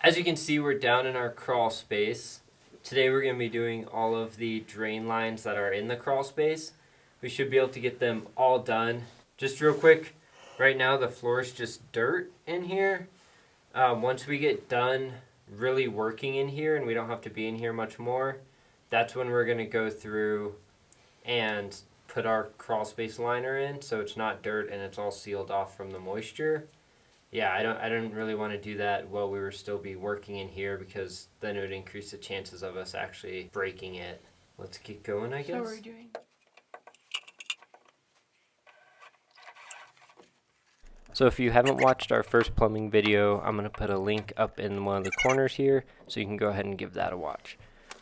As you can see, we're down in our crawl space. Today we're going to be doing all of the drain lines that are in the crawl space. We should be able to get them all done. Just real quick, right now the floor is just dirt in here. Once we get done really working in here and we don't have to be in here much more, that's when we're going to go through and put our crawl space liner in so it's not dirt and it's all sealed off from the moisture. Yeah, I don't really want to do that while we were still be working in here because then it would increase the chances of us actually breaking it. Let's get going, I guess. So what are we doing? So if you haven't watched our first plumbing video, I'm going to put a link up in one of the corners here so you can go ahead and give that a watch.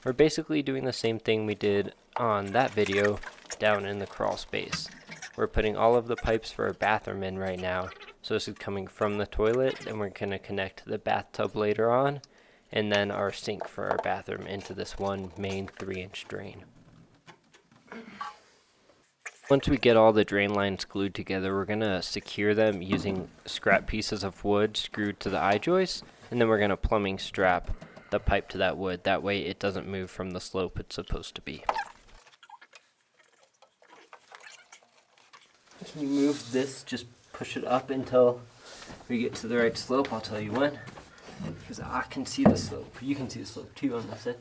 We're basically doing the same thing we did on that video down in the crawl space. We're putting all of the pipes for our bathroom in right now. So this is coming from the toilet, and we're going to connect the bathtub later on, and then our sink for our bathroom into this one main 3-inch drain. Once we get all the drain lines glued together, we're going to secure them using scrap pieces of wood screwed to the I-joist, and then we're going to plumbing strap the pipe to that wood. That way it doesn't move from the slope it's supposed to be. Can you move this? Just push it up until we get to the right slope. I'll tell you when. Because I can see the slope. You can see the slope too on this side.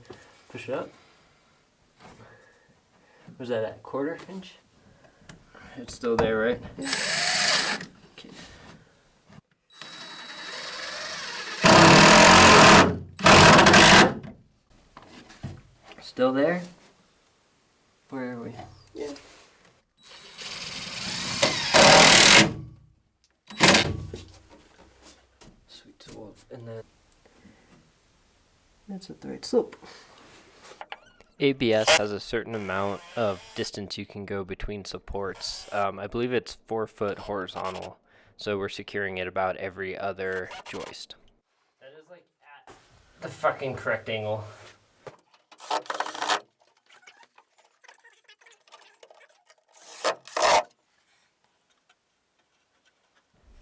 Push it up. Was that at 1/4 inch? It's still there, right? Yeah. Okay. Still there? Where are we? Yeah. Sweet, so and then that's at the right slope. ABS has a certain amount of distance you can go between supports. I believe it's 4 foot horizontal, so we're securing it about every other joist. That is like at the fucking correct angle.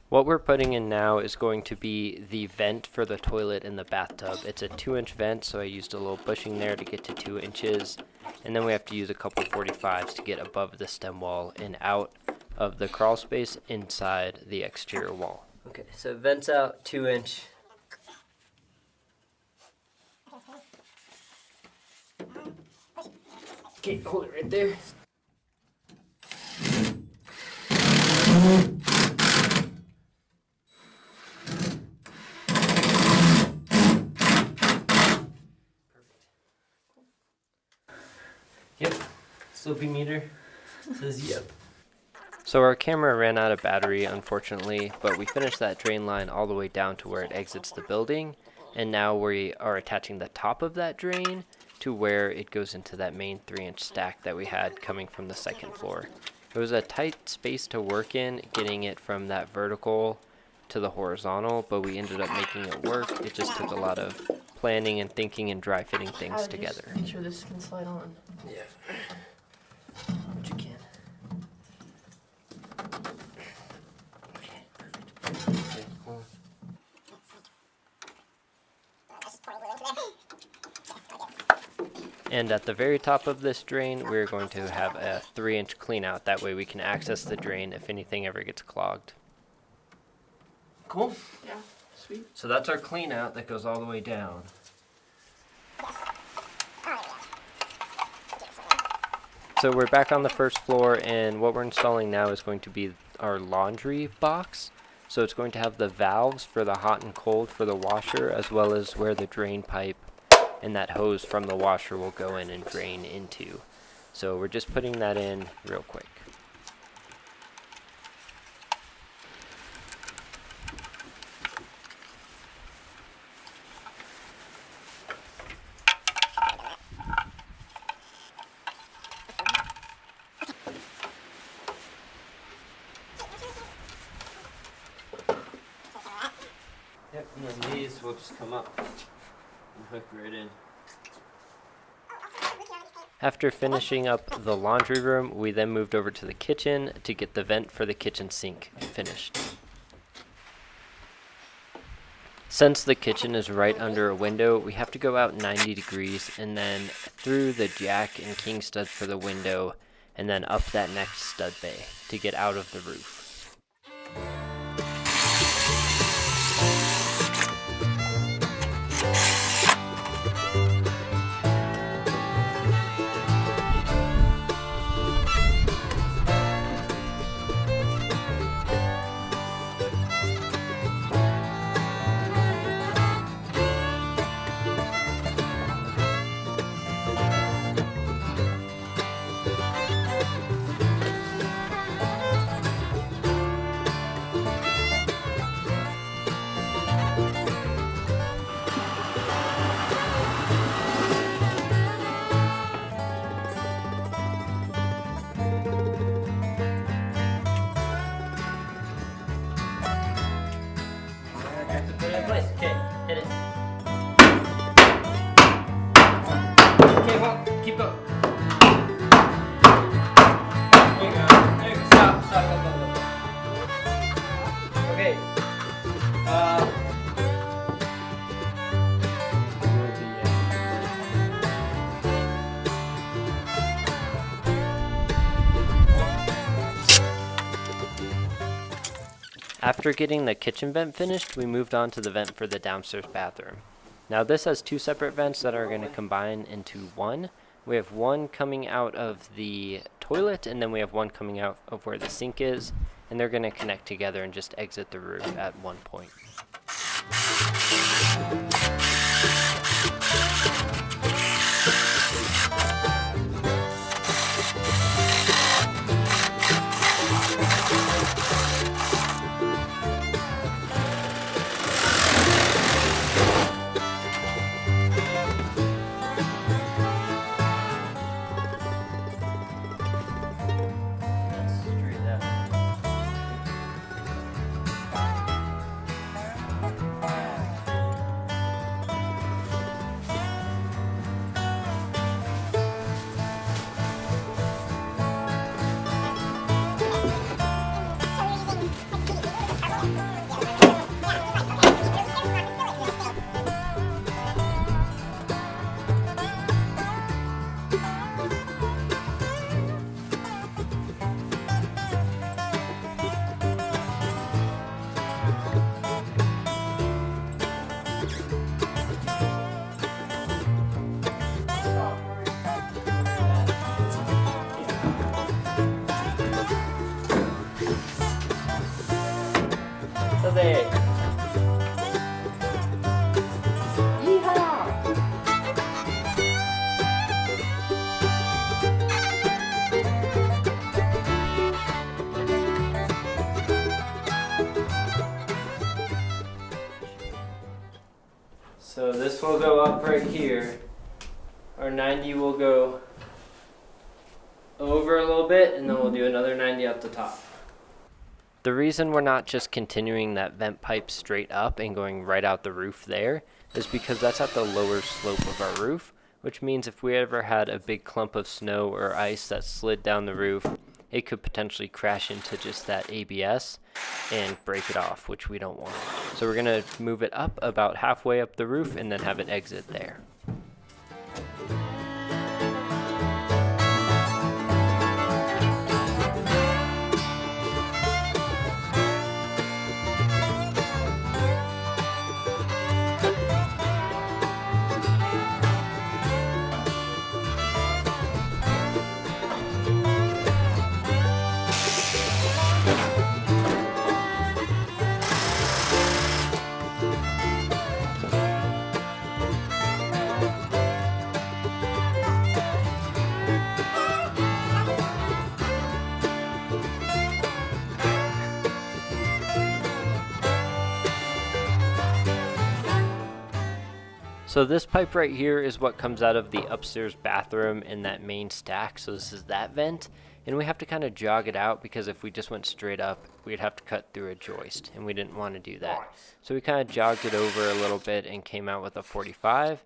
What we're putting in now is going to be the vent for the toilet in the bathtub. It's a 2-inch vent, so I used a little bushing there to get to 2 inches. And then we have to use a couple 45s to get above the stem wall and out of the crawl space inside the exterior wall. Okay, so vent's out 2-inch. Okay, hold it right there. Yep, sloping meter says yep. So our camera ran out of battery, unfortunately, but we finished that drain line all the way down to where it exits the building, and now we are attaching the top of that drain to where it goes into that main 3-inch stack that we had coming from the 2nd floor. It was a tight space to work in, getting it from that vertical to the horizontal, but we ended up making it work. It just took a lot of planning and thinking and dry fitting things together. Make sure this can slide on. Yeah. But you can. Okay, perfect. Okay, cool. And at the very top of this drain, we're going to have a 3-inch clean out. That way we can access the drain if anything ever gets clogged. Cool? Yeah, sweet. So that's our clean out that goes all the way down. So we're back on the 1st floor, and what we're installing now is going to be our laundry box. So it's going to have the valves for the hot and cold for the washer, as well as where the drain pipe and that hose from the washer will go in and drain into. So we're just putting that in real quick. Yep, and then these will just come up and hook right in. After finishing up the laundry room, we then moved over to the kitchen to get the vent for the kitchen sink finished. Since the kitchen is right under a window, we have to go out 90 degrees and then through the jack and king studs for the window and then up that next stud bay to get out of the roof. Okay, hit it. Okay, well, keep going. There you go. There you go. Stop, go. Okay. After getting the kitchen vent finished, we moved on to the vent for the downstairs bathroom. Now this has two separate vents that are going to combine into one. We have one coming out of the toilet, and then we have one coming out of where the sink is, and they're going to connect together and just exit the roof at one point. There. So this will go up right here. Our 90 will go over a little bit, and then we'll do another 90 at the top. The reason we're not just continuing that vent pipe straight up and going right out the roof there is because that's at the lower slope of our roof, which means if we ever had a big clump of snow or ice that slid down the roof, it could potentially crash into just that ABS and break it off, which we don't want. So we're going to move it up about halfway up the roof and then have it exit there. So this pipe right here is what comes out of the upstairs bathroom in that main stack. So this is that vent, and we have to kind of jog it out because if we just went straight up, we'd have to cut through a joist, and we didn't want to do that. So we kind of jogged it over a little bit and came out with a 45,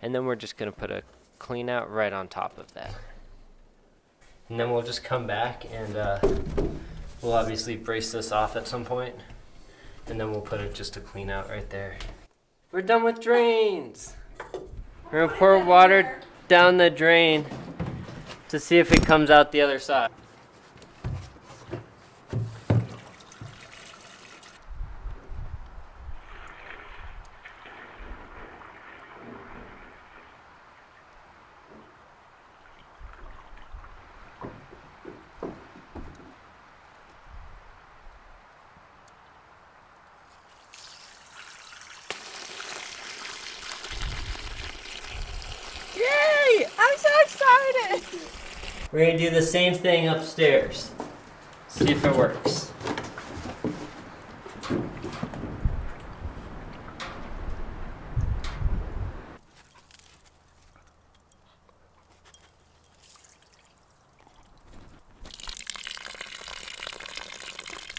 and then we're just going to put a clean out right on top of that. And then we'll just come back and we'll obviously brace this off at some point, and then we'll put it just a clean out right there. We're done with drains. We're gonna pour water down the drain to see if it comes out the other side. Yay! I'm so excited! We're gonna do the same thing upstairs. See if it works.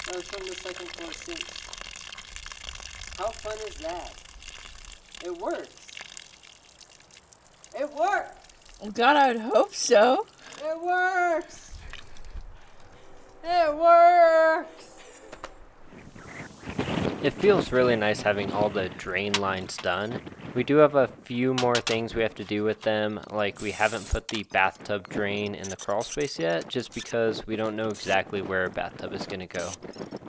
That was from the second floor sink. How fun is that? It works. It works! Well, God, I would hope so. It works! It works! It feels really nice having all the drain lines done. We do have a few more things we have to do with them, like we haven't put the bathtub drain in the crawl space yet, just because we don't know exactly where a bathtub is going to go.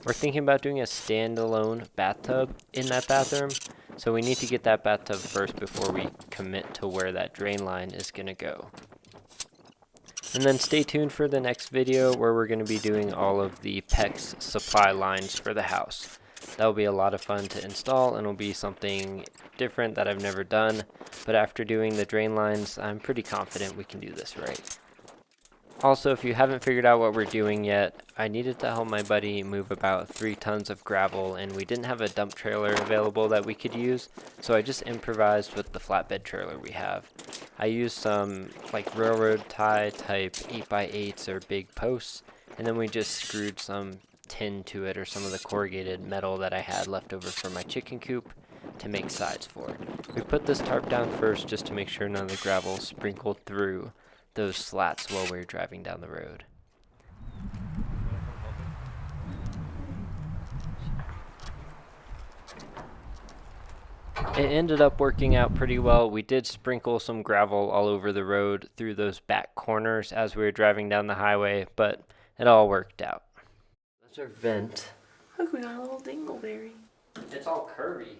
We're thinking about doing a standalone bathtub in that bathroom, so we need to get that bathtub first before we commit to where that drain line is going to go. And then stay tuned for the next video where we're going to be doing all of the PEX supply lines for the house. That will be a lot of fun to install and will be something different that I've never done, but after doing the drain lines, I'm pretty confident we can do this right. Also, if you haven't figured out what we're doing yet, I needed to help my buddy move about 3 tons of gravel, and we didn't have a dump trailer available that we could use, so I just improvised with the flatbed trailer we have. I used some like railroad tie type 8x8s or big posts, and then we just screwed some tin to it or some of the corrugated metal that I had left over from my chicken coop to make sides for it. We put this tarp down first just to make sure none of the gravel sprinkled through those slats while we were driving down the road. It ended up working out pretty well. We did sprinkle some gravel all over the road through those back corners as we were driving down the highway, but it all worked out. That's our vent. Look, we got a little dingleberry. It's all curvy.